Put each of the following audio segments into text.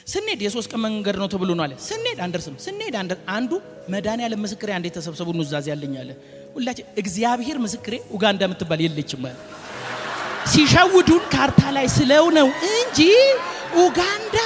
ስንሄድ የሶስት ቀን መንገድ ነው ተብሎ ነው አለ። ስንሄድ አንደርስም። ስንሄድ አንዱ መድኃኒዓለም ምስክሬ አንዴ ተሰብሰቡ ኑዛዜ ያለኝ አለ። ሁላችን እግዚአብሔር ምስክሬ ኡጋንዳ የምትባል የለችም አለ። ሲሸውዱን ካርታ ላይ ስለው ነው እንጂ ኡጋንዳ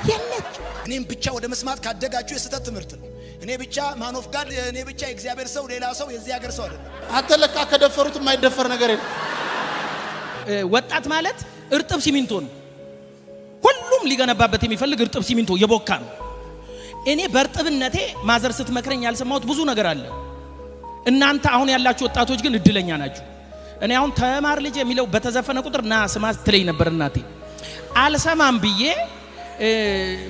የለችም። እኔም ብቻ ወደ መስማት ካደጋችሁ የስተት ትምህርት ነው። እኔ ብቻ ማን ኦፍ ጋድ፣ እኔ ብቻ እግዚአብሔር ሰው፣ ሌላ ሰው የዚህ ሀገር ሰው አይደለም። አተለካ ከደፈሩት የማይደፈር ነገር የለም። ወጣት ማለት እርጥብ ሲሚንቶ ነው። ሁሉም ሊገነባበት የሚፈልግ እርጥብ ሲሚንቶ የቦካ ነው። እኔ በእርጥብነቴ ማዘር ስትመክረኝ ያልሰማሁት ብዙ ነገር አለ። እናንተ አሁን ያላችሁ ወጣቶች ግን እድለኛ ናችሁ። እኔ አሁን ተማር ልጅ የሚለው በተዘፈነ ቁጥር ና ስማ ትለኝ ነበር እናቴ። አልሰማም ብዬ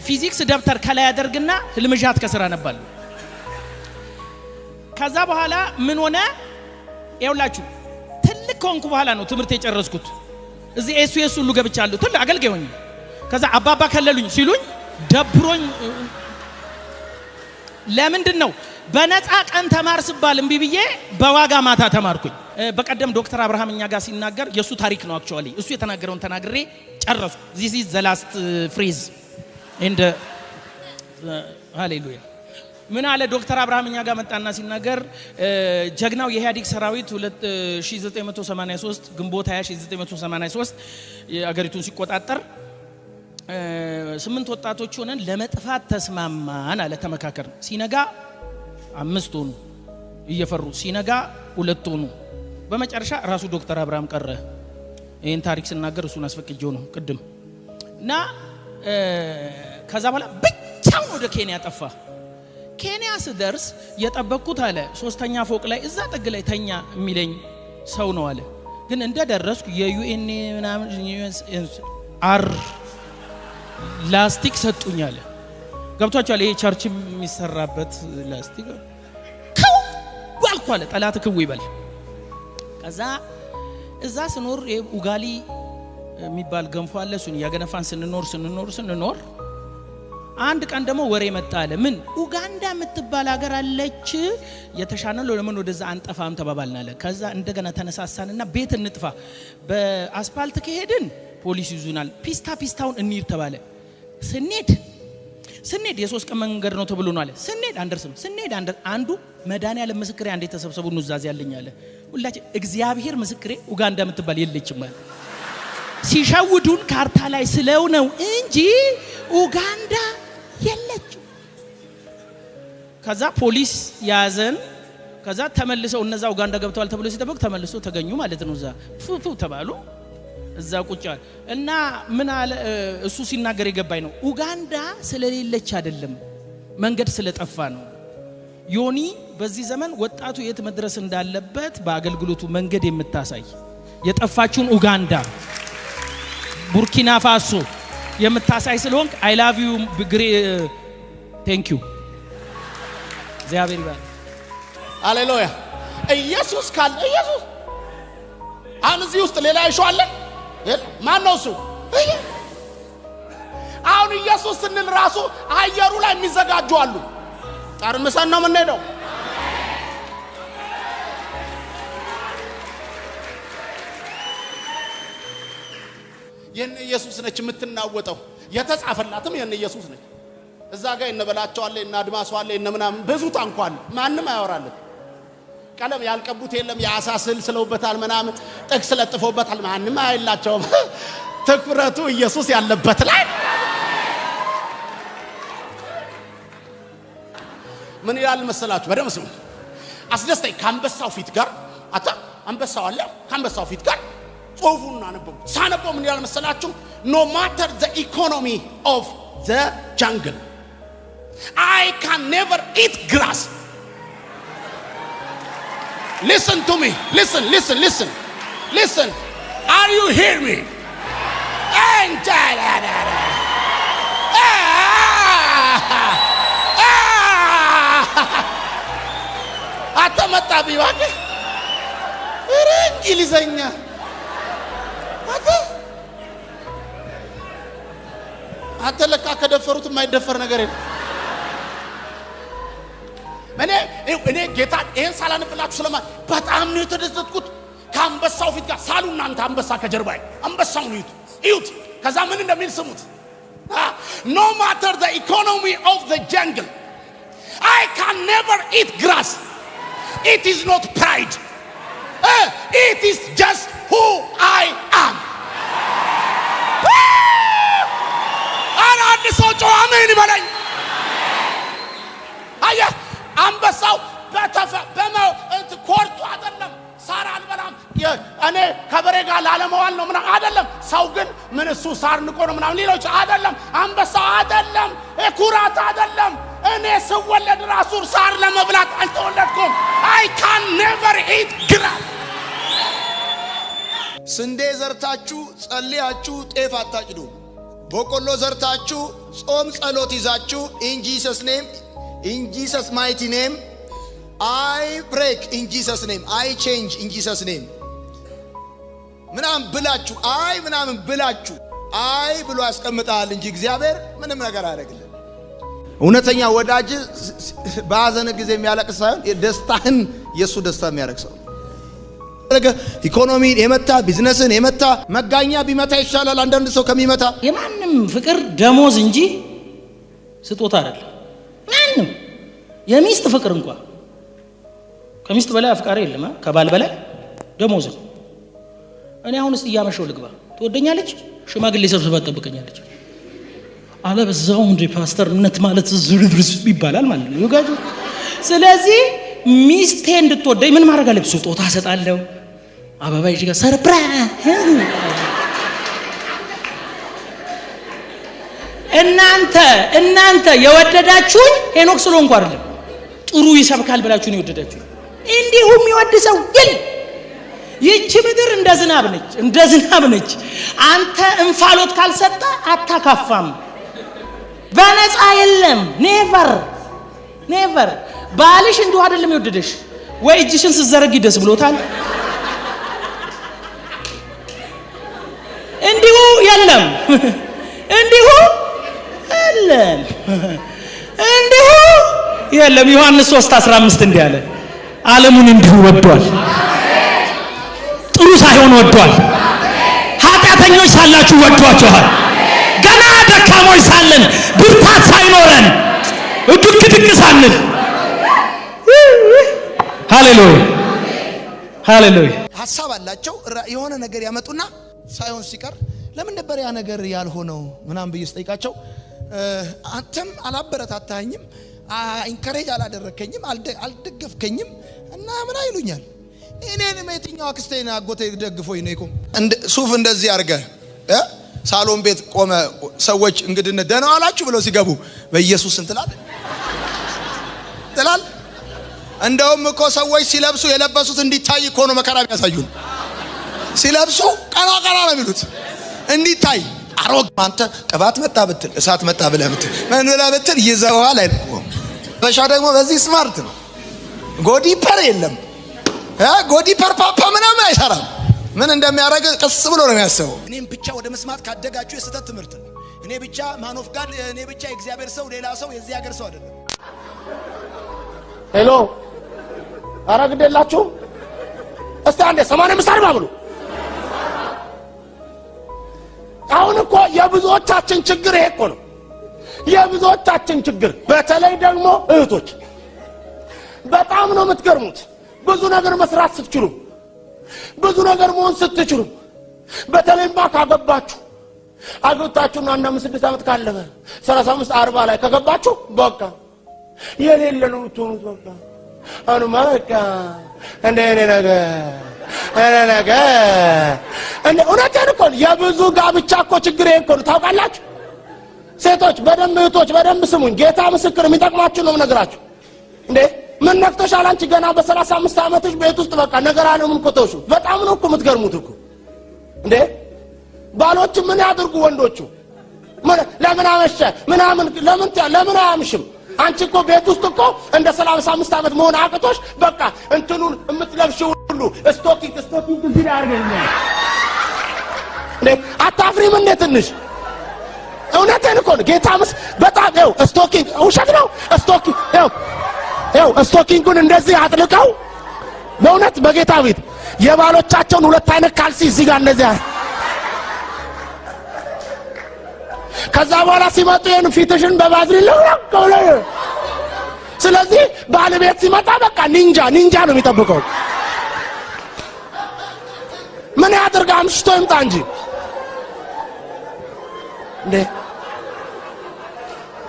ፊዚክስ ደብተር ከላይ ያደርግና ህልምዣት ከስራ ነባለሁ። ከዛ በኋላ ምን ሆነ ይውላችሁ፣ ትልቅ ኮንኩ በኋላ ነው ትምህርት የጨረስኩት። እዚህ ኤስዩኤስ ሁሉ ገብቻለሁ ትልቅ አገልጋይ ሆኜ። ከዛ አባባ ከለሉኝ ሲሉኝ ደብሮኝ፣ ለምንድን ነው በነፃ ቀን ተማር ስባል እምቢ ብዬ በዋጋ ማታ ተማርኩኝ። በቀደም ዶክተር አብርሃም እኛ ጋር ሲናገር የሱ ታሪክ ነው። አክቹአሊ እሱ የተናገረውን ተናግሬ ጨረስኩ። this is the last phrase and ሃሌሉያ። ምን አለ ዶክተር አብርሃም እኛ ጋር መጣና ሲናገር ጀግናው የኢህአዴግ ሰራዊት 1983 ግንቦት 20 1983 አገሪቱን ሲቆጣጠር 8 ወጣቶች ሆነን ለመጥፋት ተስማማን አለ። ተመካከር። ሲነጋ 5 ሆኑ እየፈሩ፣ ሲነጋ 2 ሆኑ። በመጨረሻ ራሱ ዶክተር አብርሃም ቀረ። ይሄን ታሪክ ስናገር እሱን አስፈቅጄው ነው ቅድም። እና ከዛ በኋላ ብቻውን ወደ ኬንያ ጠፋ። ኬንያ ስደርስ የጠበቅኩት አለ 3ኛ ፎቅ ላይ እዛ ጥግ ላይ ተኛ የሚለኝ ሰው ነው አለ። ግን እንደደረስኩ የዩኤን ምናምን አር ላስቲክ ሰጡኝ አለ። ገብቷቸዋል? ይሄ ቸርች የሚሰራበት ላስቲክ ከው አልኩ አለ። ጠላት ክው ይበል። ከዛ እዛ ስኖር ኡጋሊ የሚባል ገንፎ አለ። እሱን ያገነፋን ስንኖር አንድ ቀን ደግሞ ወሬ መጣ አለ። ምን ኡጋንዳ የምትባል ሀገር አለች፣ የተሻለ ነው፣ ለምን ወደዛ አንጠፋም ተባባልን አለ። ከዛ እንደገና ተነሳሳንና ቤት እንጥፋ፣ በአስፋልት ከሄድን ፖሊስ ይዙናል፣ ፒስታውን እንሂድ ተባለ። ስንሄድ የሶስት ቀን መንገድ ነው ተብሎ ነው አለ። ስንሄድ አንደርስም። ስንሄድ አንዱ መድኃኒዓለም ምስክሬ አንዴ ተሰብሰቡ ኑዛዜ ያለኝ አለ። ሁላችን እግዚአብሔር ምስክሬ ኡጋንዳ የምትባል የለችም አለ። ሲሸውዱን ካርታ ላይ ስለው ነው እንጂ ኡጋንዳ የለችም። ከዛ ፖሊስ ያዘን። ከዛ ተመልሰው እነዛ ኡጋንዳ ገብተዋል ተብሎ ሲጠበቅ ተመልሶ ተገኙ ማለት ነው። እዛ ፉፉ ተባሉ። እዛ ቁጫል እና ምን አለ እሱ ሲናገር የገባኝ ነው። ኡጋንዳ ስለሌለች አይደለም፣ መንገድ ስለጠፋ ነው። ዮኒ በዚህ ዘመን ወጣቱ የት መድረስ እንዳለበት በአገልግሎቱ መንገድ የምታሳይ የጠፋችውን ኡጋንዳ፣ ቡርኪና ፋሶ የምታሳይ ስለሆንክ አይ ላቭ ዩ ግሬ ቴንክ ዩ እግዚአብሔር ይባርክ። ሃሌሉያ። ኢየሱስ ካለ ኢየሱስ አሁን እዚህ ውስጥ ሌላ ይሾ አለ። ማን ነው እሱ? አሁን ኢየሱስ ስንል ራሱ አየሩ ላይ የሚዘጋጁ አሉ። ጠርምሰን ነው የምንሄደው። የነ ኢየሱስ ነች የምትናወጠው። የተጻፈላትም የነ ኢየሱስ ነች። እዛ ጋር እነበላቸው አለ፣ እና አድማሱ አለ፣ እና ምናምን ብዙ ታንኳል። ማንም አያወራለት። ቀለም ያልቀቡት የለም። የአሳ ስዕል ስለውበታል፣ ምናምን ጥቅስ ለጥፎበታል። ማንም አይላቸውም። ትኩረቱ ኢየሱስ ያለበት ላይ ምን ይላል መሰላችሁ? በደም ስሙ። አስደስተኝ። ከአንበሳው ፊት ጋር አንበሳው አለ። ከአንበሳው ፊት ጋር ጽሁፉን አነበው። ሳነበው ምን ይላል መሰላችሁ? no matter the economy of the jungle, I can never eat grass. Listen to me. Listen. Are you hear me? አተመጣ ቢዋክ እንግሊዘኛ አተለካ ከደፈሩት የማይደፈር ነገር የለም። እኔ ጌታ ይሄን ሳላነብላችሁ ስለማን በጣም ነው የተደሰትኩት። ከአንበሳው ፊት ጋር ሳሉ እናንተ አንበሳ ከጀርባዬ አንበሳውን እዩት። ከዛ ምን እንደሚል ስሙት። No matter the economy of the jungle, I can never eat grass. It is not pride. It is just who I am. አንድ ሰው ጮኸ አሜን ይበለኝ። አየህ አንበሳው ኮርቱ አይደለም ሳር አልበላም እኔ ከበሬ ጋር ላለመዋል ነው ምናምን አይደለም። ሰው ግን ምን እሱ ሳር ንቆ ነው ምናምን ሌሎች አይደለም። አንበሳው አይደለም ኩራት አይደለም። እኔ ስወለድ ራሱ ሳር ለመብላት አልተወለድኩም። I can never eat grass. ስንዴ ዘርታችሁ ጸልያችሁ ጤፍ አታጭዱ። በቆሎ ዘርታችሁ ጾም ጸሎት ይዛችሁ in Jesus name, in Jesus mighty name, I break in Jesus name, I change in Jesus name ምናምን ብላችሁ ምናምን ብላችሁ ብሎ ያስቀምጣል እንጂ እግዚአብሔር ምንም ነገር አያደርግልህ። እውነተኛ ወዳጅ በአዘነ ጊዜ የሚያለቅስ ሳይሆን ደስታህን የሱ ደስታ የሚያደርግ ሰው። ኢኮኖሚ የመታ ቢዝነስን የመታ መጋኛ ቢመታ ይሻላል አንዳንድ ሰው ከሚመታ። የማንም ፍቅር ደሞዝ እንጂ ስጦታ አይደለም። ማንም የሚስት ፍቅር እንኳን ከሚስት በላይ አፍቃሪ የለም። ከባል በላይ ደሞዝ ነው። እኔ አሁን እስቲ ያመሸው ልግባ ትወደኛለች፣ ሽማግሌ ሰብስባ ትጠብቀኛለች። አለበዛው እንደ ፓስተርነት ማለት ዝርዝር ይባላል ማለት ነው ጋጁ። ስለዚህ ሚስቴ እንድትወደኝ ምን ማድረግ አለብኝ? ስጦታ እሰጣለሁ፣ አበባ ይዤ ጋር ሰርፕራይዝ። እናንተ የወደዳችሁኝ ሄኖክ ስለሆንኩ አይደለም፣ ጥሩ ይሰብካል ብላችሁ ነው የወደዳችሁኝ። እንዲሁም ይወድ ሰው የለም። ይህች ምድር እንደ ዝናብ ነች። አንተ እንፋሎት ካልሰጠ አታካፋም። በነፃ የለም። ኔቨር ባልሽ እንዲሁ አይደለም ይወደደሽ ወይ እጅሽን ስትዘረጊ ደስ ብሎታል። እንዲሁ የለም። ዮሐንስ 3:15 እንዲህ አለ፣ ዓለሙን እንዲሁ ወዷል፣ ጥሩ ሳይሆን ወዷል። ኃጢአተኞች ሳላችሁ ወዷችኋል። ገና ደካሞች ሳለን ብርታት ሳይኖረን ድክ ሳንል ሃሌሉያ ሐሳብ አላቸው። የሆነ ነገር ያመጡና ሳይሆን ሲቀር ለምን ነበር ያ ነገር ያልሆነው ምናምን ብዬ ስጠይቃቸው አንተም አላበረታታኝም፣ ኢንከሬጅ አላደረከኝም፣ አልደገፍከኝም እና ምን አይሉኛል። እኔንም የትኛው አክስቴና አጎቴ ደግፎኝ ነው ይቆም ሱፍ እንደዚህ አርገ ሳሎን ቤት ቆመ። ሰዎች እንግዲህ ደህና ዋላችሁ ብለው ሲገቡ በኢየሱስ እንትላል እንደውም እኮ ሰዎች ሲለብሱ የለበሱት እንዲታይ እኮ ነው መከራ የሚያሳዩን። ሲለብሱ ቀና ነው የሚሉት እንዲታይ። አሮግ አንተ ቅባት መጣ ብትል እሳት መጣ ብለህ ብትል ምን ብለህ ብትል ይዘዋል አይደለም። በሻ ደግሞ በዚህ ስማርት ነው። ጎዲፐር የለም። ጎዲፐር ፓፓ ምናምን አይሰራም። ምን እንደሚያደርግ ቀስ ብሎ ነው የሚያስበው። እኔም ብቻ ወደ መስማት ካደጋችሁ የስተት ትምህርት ነው። እኔ ብቻ ማን ኦፍ ጋድ፣ እኔ ብቻ የእግዚአብሔር ሰው፣ ሌላ ሰው የዚህ ሀገር ሰው አይደለም። ሄሎ አረግደላችሁ እስቲ አንዴ 80 ምሳር ባብሉ። አሁን እኮ የብዙዎቻችን ችግር ይሄ እኮ ነው። የብዙዎቻችን ችግር በተለይ ደግሞ እህቶች በጣም ነው የምትገርሙት። ብዙ ነገር መስራት ስትችሉ፣ ብዙ ነገር መሆን ስትችሉ፣ በተለይማ ካገባችሁ አግብታችሁና 5-6 ዓመት ካለፈ 35 40 ላይ ከገባችሁ በቃ የሌለ ነው የምትሆኑት። በቃ አሁንማ በቃ እንደ እኔ ነገር እውነቴን እኮ የብዙ ጋብቻ እኮ ችግር ይሄ እኮ ነው። ታውቃላችሁ ሴቶች በደንብ እህቶች በደንብ ስሙኝ። ጌታ ምስክር የሚጠቅማችሁ ነው የምነግራችሁ። እንዴ ምን ነክቶሻል አንቺ ገና በ35 ዓመትሽ ቤት ውስጥ በቃ ነገር አለ ምን ኮተውሽ? በጣም ነው እኮ የምትገርሙት እኮ። እንዴ ባሎች ምን ያድርጉ ወንዶቹ? ለምን አመሸ ምናምን ለምን አያምሽም? አንቺ እኮ ቤት ውስጥ እኮ እንደ 35 ዓመት መሆን አቅቶሽ በቃ እንትኑን የምትለብሽው ሁሉ ስቶኪንግ እዚህ ላይ አርገኝ። እንዴ አታፍሪም እንዴ ትንሽ? እውነቴን እኮ ነው ጌታ በጣም ይኸው ስቶኪንግ ውሸት ነው። ስቶኪንግ ይኸው ስቶኪንጉን እንደዚህ አጥልቀው በእውነት በጌታ ቤት የባሎቻቸውን 2 አይነት ካልሲ እዚህ ጋር እንደዚህ ከዛ በኋላ ሲመጡ ይሄን ፊትሽን በባዝሊን ለውቀውለ ስለዚህ ባለቤት ሲመጣ በቃ ኒንጃ ነው የሚጠብቀው ምን ያድርግ አምሽቶ ይምጣ እንጂ እንዴ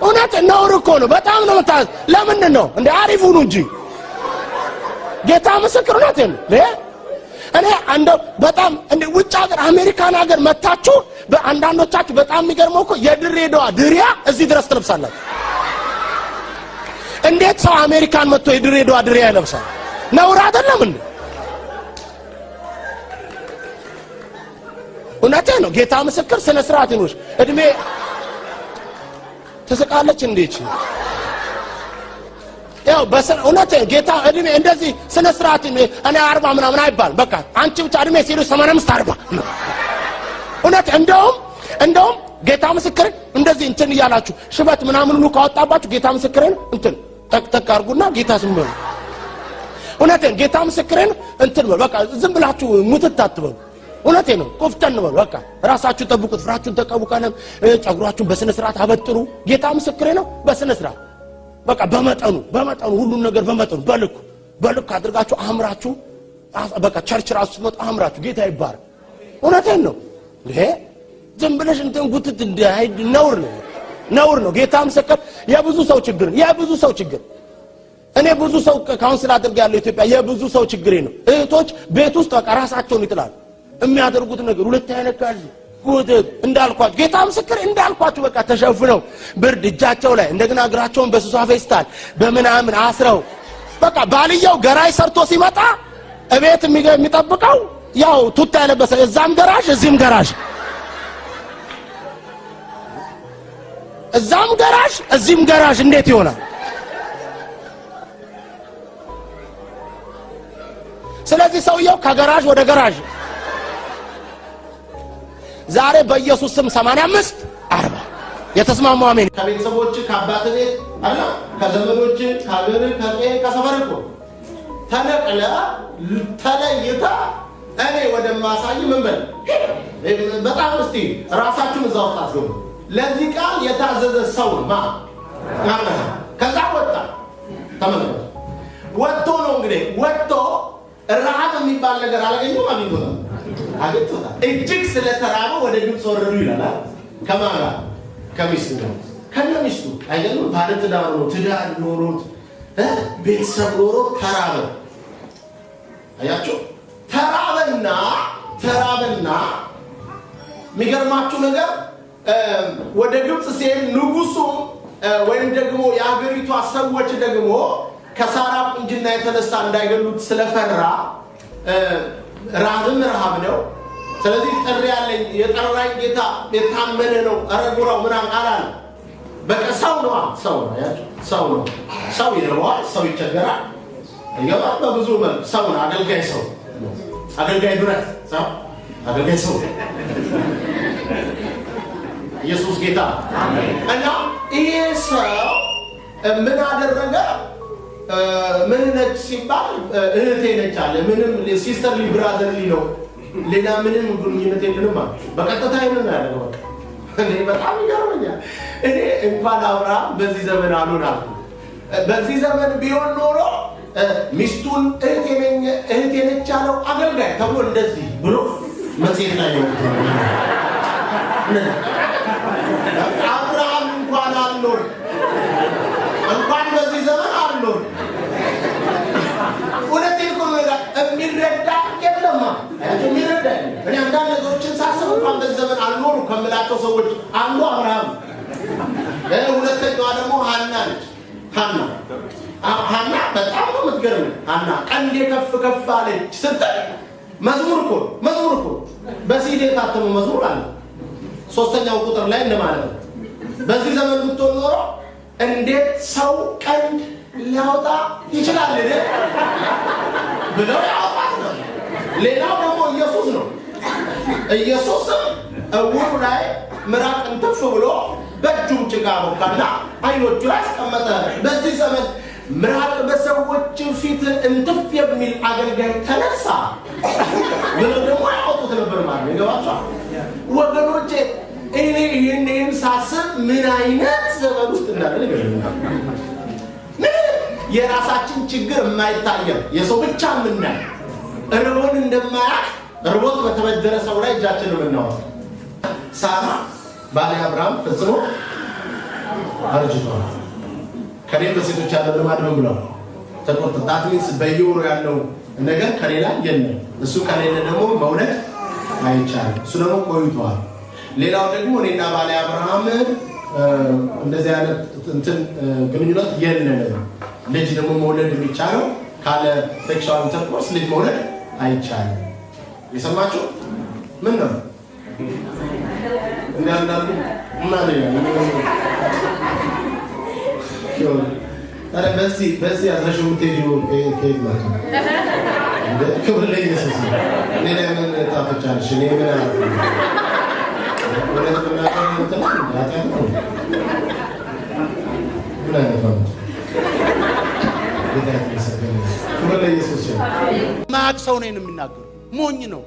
እውነት ነውር እኮ ነው በጣም ነው መታዝ ለምን ነው እንዴ አሪፉ ነው እንጂ ጌታ ምስክር ነው እኔ እንደው በጣም እንደ ውጭ ሀገር አሜሪካን ሀገር መታችሁ በአንዳንዶቻችሁ በጣም የሚገርመው እኮ የድሬዳዋ ድሪያ እዚህ ድረስ ትለብሳላችሁ እንዴት ሰው አሜሪካን መጥቶ የድሬዳዋ ድሪያ ይለብሳል ነውር አይደለም እንዴ እውነቴ ነው ጌታ ምስክር ስነ ስርዓት ይኖርሽ እድሜ ተሰቃለች እንዴት ያው በሰን እውነቴ ጌታ እድሜ እንደዚህ ስነ ስርዓት እኔ 40 ምናምን አይባል በቃ አንቺ ብቻ እድሜ ሲሉ 85 40 እውነቴ እንደውም ጌታ ምስክር እንደዚህ እንትን ይያላችሁ ሽበት ምናምን ሁሉ ካወጣባችሁ ጌታ ምስክርን እንትን ተክ አርጉና ጌታ ስም ነው እውነቴ ጌታ ምስክርን እንትን በቃ ዝም ብላችሁ ሙትት አትበሉ እውነቴ ነው ቆፍተን ነው በቃ ራሳችሁ ጠብቁት ፍራችሁን ተቀቡቀነ ጫጉራችሁን በስነ ስርዓት አበጥሩ ጌታ ምስክሬ ነው በስነ ስርዓት በቃ በመጠኑ ሁሉ ነገር በመጠኑ በልኩ አድርጋችሁ አምራችሁ በቃ ቸርች ራሱ ሲመጣ አምራችሁ ጌታ ይባረክ እውነቴ ነው ይሄ ዝም ብለሽ እንትን ጉትት እንዳይ ነውር ነው ጌታ ምስክር የብዙ ሰው ችግር እኔ ብዙ ሰው ካውንስል አድርጋለሁ ኢትዮጵያ የብዙ ሰው ችግር ነው እህቶች ቤት ውስጥ በቃ ራሳቸውን ይጥላሉ የሚያደርጉት ነገር ሁለት አይነት ካል ጉትት እንዳልኳችሁ ጌታ ምስክር እንዳልኳችሁ በቃ ተሸፍነው ብርድ እጃቸው ላይ እንደገና እግራቸውን በሱሳ ፌስታል በመናምን አስረው በቃ ባልየው ገራይ ሰርቶ ሲመጣ እቤት የሚጠብቀው ያው ቱታ ያለበሰ እዛም ገራሽ እዚህም ገራሽ እዛም ገራሽ እዚህም ገራሽ እንዴት ይሆናል ስለዚህ ሰውየው ከገራሽ ወደ ገራሽ ዛሬ በኢየሱስ ስም 85 40 የተስማማው አሜን ከቤተሰቦች ከአባት ቤት አላ ከዘመዶች ከሀገር ከሰፈር እኮ ተለይታ እኔ ወደማሳይ ምን በል በጣም እስቲ ራሳችሁን እዛው ታስገቡ ለዚህ ቃል የታዘዘ ሰው ከዛ ወጣ ተመለከቱ ወጥቶ ነው እንግዲህ ወጥቶ ረሃብ የሚባል ነገር አላገኘም አግኝቶታል እጅግ ስለተራበ ወደ ግብጽ ወረዱ ይላል ከማን ጋር ከሚስቱ ጋር ከነሚስቱ አይደለም ባለ ትዳር ነው ትዳር ኖሮት ቤተሰብ ኖሮት ተራበ አያችሁ ተራበና የሚገርማችሁ ነገር ወደ ግብጽ ሲሄድ ንጉሱ ወይም ደግሞ የሀገሪቷ ሰዎች ደግሞ ከሳራ ቁንጅና የተነሳ እንዳይገሉት ስለፈራ ረሃብ ነው ስለዚህ ጥሪ ያለኝ የጠራኝ ጌታ የታመነ ነው አረጉራው ምናምን አላለ በቃ ሰው ነው ያቸው ሰው ይረዋል ሰው ይቸገራል ይገባ በብዙ መልክ ሰው ነው አገልጋይ ብረት አገልጋይ ሰው ኢየሱስ ጌታ እና ይሄ ሰው ምን አደረገ ምን ነች ሲባል እህቴ ነች አለ ምንም ሲስተርሊ ብራዘርሊ ነው ሌላ ምንም ግንኙነት የለንም በቀጥታ ይሄንን ያደረገው እኔ በጣም ይገርመኛል እኔ እንኳን አብርሃም በዚህ ዘመን አሉናል በዚህ ዘመን ቢሆን ኖሮ ሚስቱን እህቴ ነች አለው አገልጋይ ተብሎ እንደዚህ ብሎ መጽሔት ላይ ነው አብርሃም እንኳን አልኖር እንኳን በዚህ ዘመን አልኖር ወለቴ ኮሎጋ የሚረዳ የለም የሚረዳ እኔ አንዳንድ ነገሮችን ሳስብ እንኳን በዚህ ዘመን አልኖር ከምላቸው ሰዎች አንዱ አብርሃም ሁለተኛዋ ደግሞ ሐና ነች ሐና በጣም ነው የምትገርም ሐና ቀንዴ ከፍ አለች ስትል መዝሙር እኮ በሲዲ የታተመ መዝሙር አለ ሶስተኛው ቁጥር ላይ እንደማለት ነው በዚህ ዘመን ብትሆን ኖሮ እንዴት ሰው ቀንድ ሊያወጣ ይችላል ብለው ያወጣት ነው ሌላው ደግሞ ኢየሱስ ነው ኢየሱስም እውሩ ላይ ምራቅ እንትፍ ብሎ በእጁም ጭቃ ቦካና አይኖቹ ላይ አስቀመጠ በዚህ ዘመን ምራቅ በሰዎች ፊት እንትፍ የሚል አገልጋይ ተነሳ ብለው ደግሞ ያወጡት ነበር ማለት ነው ይገባችኋል ወገኖቼ እኔ ይሄን ሳስብ ምን አይነት ዘመን ውስጥ እንዳለ የራሳችን ችግር የማይታየው የሰው ብቻ ምናይ እርቦን እንደማያክ እርቦት በተበደረ ሰው ላይ እጃችንን ምናወጣ ሳራ ባለ አብርሃም ፈጽሞ አርጅቷል። ከኔ በሴቶች ያለው ልማድ ነው ብለው ተቆጥጣት ሚንስ በየወሩ ያለው ነገር ከሌላ የለም። እሱ ከሌለ ደግሞ መውለድ አይቻልም። እሱ ደግሞ ቆይቷል። ሌላው ደግሞ እኔና ባለ አብርሃም እንደዚህ አይነት እንትን ግንኙነት የለንም። ልጅ ደግሞ መውለድ የሚቻለው ካለ ሴክሹዋል ኢንተርኮርስ ልጅ መውለድ አይቻልም። የሰማችሁ ምን ነው እንዳንዳሉ ማለት ነው። ታዲያ በዚህ አዝራሽው ምትሄጂው ከየት ማለት ነው? ክብር ለኢየሱስ ነው። እኔ ለምን ታፈቻለሽ? እኔ ምን አልኩ? ወለተ ብናቀር እንትን ዳታ ነው ምን አይነት ክብር ለኢየሱስ ነው። ማቅ ሰው ነኝ የሚናገር ሞኝ ነው።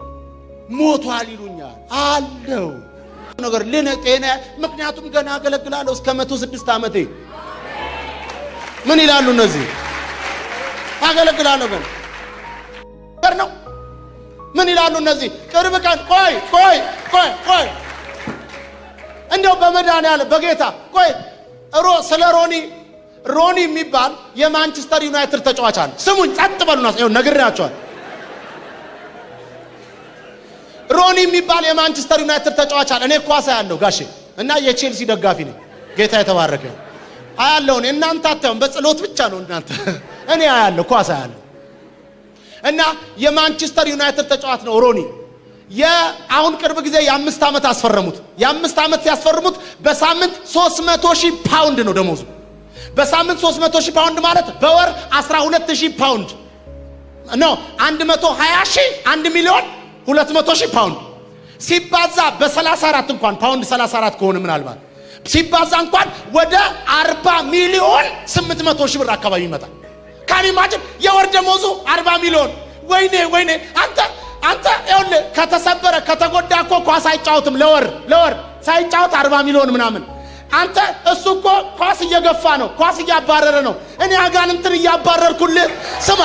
ሞቷል ይሉኛል አለው ነገር ለነጤና ምክንያቱም ገና አገለግላለሁ እስከ 106 ዓመቴ ምን ይላሉ እነዚህ? አገለግላለሁ ገና ነው። ምን ይላሉ እነዚህ? ቅርብ ቀን ቆይ እንደው በመድኃኒዓለም በጌታ ቆይ ስለ ሮኒ የሚባል የማንቸስተር ዩናይትድ ተጫዋች አለ። ስሙኝ ጸጥ በሉና ይኸው ነግሬያቸዋል። ሮኒ የሚባል የማንቸስተር ዩናይትድ ተጫዋች አለ። እኔ ኳስ አያለሁ ጋሼ እና የቼልሲ ደጋፊ ነኝ። ጌታ የተባረከ አያለሁ። እናንተ አታዩም፣ በጸሎት ብቻ ነው እናንተ። እኔ አያለሁ፣ ኳስ አያለሁ። እና የማንቸስተር ዩናይትድ ተጫዋች ነው ሮኒ። አሁን ቅርብ ጊዜ የ5 ዓመት አስፈረሙት። የ5 ዓመት ሲያስፈርሙት በሳምንት 300,000 ፓውንድ ነው ደሞዙ። በሳምንት 300,000 ፓውንድ ማለት በወር 12,000 ፓውንድ ነው። 120,000 1,200,000 ፓውንድ ሲባዛ በ34 እንኳን ፓውንድ 34 ከሆነ ምናልባት ሲባዛ እንኳን ወደ 40,800,000 ብር አካባቢ ይመጣል። ካኒ ማጅን የወር ደሞዙ 40 ሚሊዮን። ወይኔ አንተ ይሁን ከተሰበረ ከተጎዳ እኮ ኳስ አይጫወትም። ለወር ሳይጫወት 40 ሚሊዮን ምናምን። አንተ እሱ እኮ ኳስ እየገፋ ነው፣ ኳስ እያባረረ ነው። እኔ አጋንንትን እያባረርኩልህ ስማ